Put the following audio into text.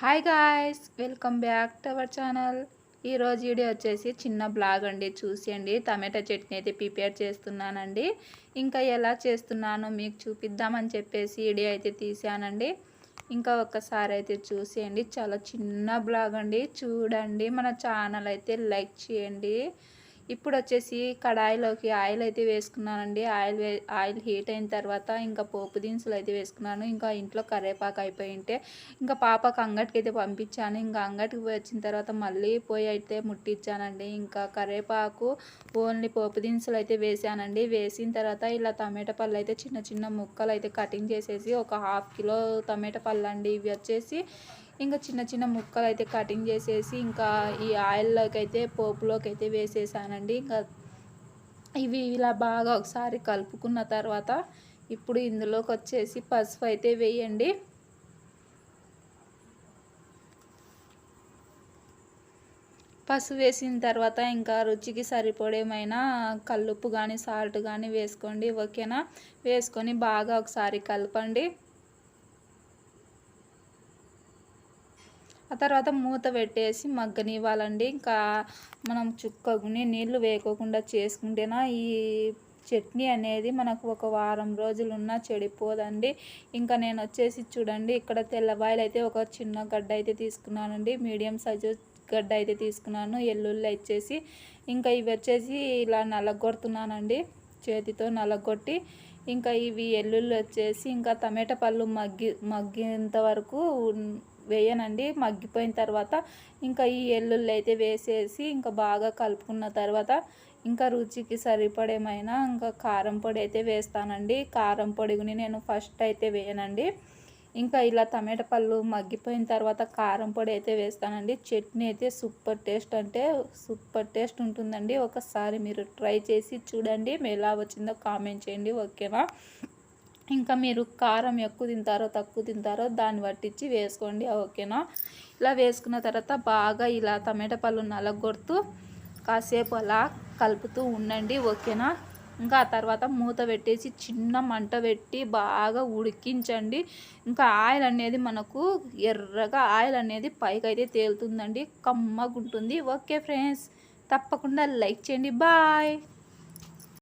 Hi guys, welcome back to our channel. ఈరోజు video వచ్చేసి చిన్న బ్లాగ్ అండి. చూసేయండి, టమాటా చట్నీ అయితే ప్రిపేర్ చేస్తున్నానండి. ఇంకా ఎలా చేస్తున్నానో మీకు చూపిద్దామని చెప్పేసి వీడియో అయితే తీసానండి. ఇంకా ఒక్కసారి అయితే చూసేయండి. చాలా చిన్న బ్లాగ్ అండి, చూడండి. మన ఛానల్ అయితే లైక్ చేయండి. ఇప్పుడు వచ్చేసి కడాయిలోకి ఆయిల్ అయితే వేసుకున్నానండి. ఆయిల్ హీట్ అయిన తర్వాత ఇంకా పోపు దినుసులు అయితే వేసుకున్నాను. ఇంకా ఇంట్లో కరివేపాకు అయిపోయి ఉంటే ఇంకా పాపకు అంగటికి అయితే పంపించాను. ఇంకా అంగటికి వచ్చిన తర్వాత మళ్ళీ పోయి అయితే ముట్టించానండి. ఇంకా కరివేపాకు ఓన్లీ పోపు దినుసులు అయితే వేసానండి. వేసిన తర్వాత ఇలా టమాటా పళ్ళు అయితే చిన్న చిన్న ముక్కలు అయితే కటింగ్ చేసేసి ఒక ½ కిలో టమాటా పళ్ళు అండి. ఇవి వచ్చేసి ఇంకా చిన్న చిన్న ముక్కలు అయితే కటింగ్ చేసేసి ఇంకా ఈ ఆయిల్లోకి అయితే పోపులోకి అయితే వేసేసానండి. ఇంకా ఇవి ఇలా బాగా ఒకసారి కలుపుకున్న తర్వాత ఇప్పుడు ఇందులోకి వచ్చేసి పసుపు అయితే వేయండి. పసుపు వేసిన తర్వాత ఇంకా రుచికి సరిపడేమైనా కల్లుప్పు కానీ సాల్ట్ కానీ వేసుకోండి. ఓకేనా? వేసుకొని బాగా ఒకసారి కలపండి. ఆ తర్వాత మూత పెట్టేసి మగ్గనివ్వాలండి. ఇంకా మనం చుక్కగుని నీళ్లు వేయకోకుండా చేసుకుంటేనా ఈ చట్నీ అనేది మనకు ఒక వారం రోజులున్నా చెడిపోదండి. ఇంకా నేను వచ్చేసి చూడండి, ఇక్కడ తెల్లవాయలు అయితే ఒక చిన్న గడ్డ అయితే తీసుకున్నానండి. మీడియం సైజు గడ్డ అయితే తీసుకున్నాను. ఎల్లుల్లి వచ్చేసి ఇంకా ఇవి వచ్చేసి ఇలా నలగొడుతున్నానండి, చేతితో నలగొట్టి. ఇంకా ఇవి ఎల్లుల్లి వచ్చేసి ఇంకా టమాటా పళ్ళు మగ్గేంత వరకు వేయనండి. మగ్గిపోయిన తర్వాత ఇంకా ఈ ఎల్లుల్లి అయితే వేసేసి ఇంకా బాగా కలుపుకున్న తర్వాత ఇంకా రుచికి సరిపడేమైనా ఇంకా కారం పొడి అయితే వేస్తానండి. కారం పొడిని నేను ఫస్ట్ అయితే వేయనండి. ఇంకా ఇలా టమాటా పళ్ళు మగ్గిపోయిన తర్వాత కారం పొడి అయితే వేస్తానండి. చట్నీ అయితే సూపర్ టేస్ట్, అంటే సూపర్ టేస్ట్ ఉంటుందండి. ఒకసారి మీరు ట్రై చేసి చూడండి, ఎలా వచ్చిందో కామెంట్ చేయండి. ఓకేనా? ఇంకా మీరు కారం ఎక్కువ తింటారో తక్కువ తింటారో దాన్ని పట్టించి వేసుకోండి. ఓకేనా? ఇలా వేసుకున్న తర్వాత బాగా ఇలా టమాటా పళ్ళు నలగొడుతూ కాసేపు అలా కలుపుతూ ఉండండి. ఓకేనా? ఇంకా ఆ తర్వాత మూత పెట్టేసి చిన్న మంట పెట్టి బాగా ఉడికించండి. ఇంకా ఆయిల్ అనేది మనకు ఎర్రగా ఆయిల్ అనేది పైకి అయితే తేలుతుందండి, కమ్మగా ఉంటుంది. ఓకే ఫ్రెండ్స్, తప్పకుండా లైక్ చేయండి. బాయ్.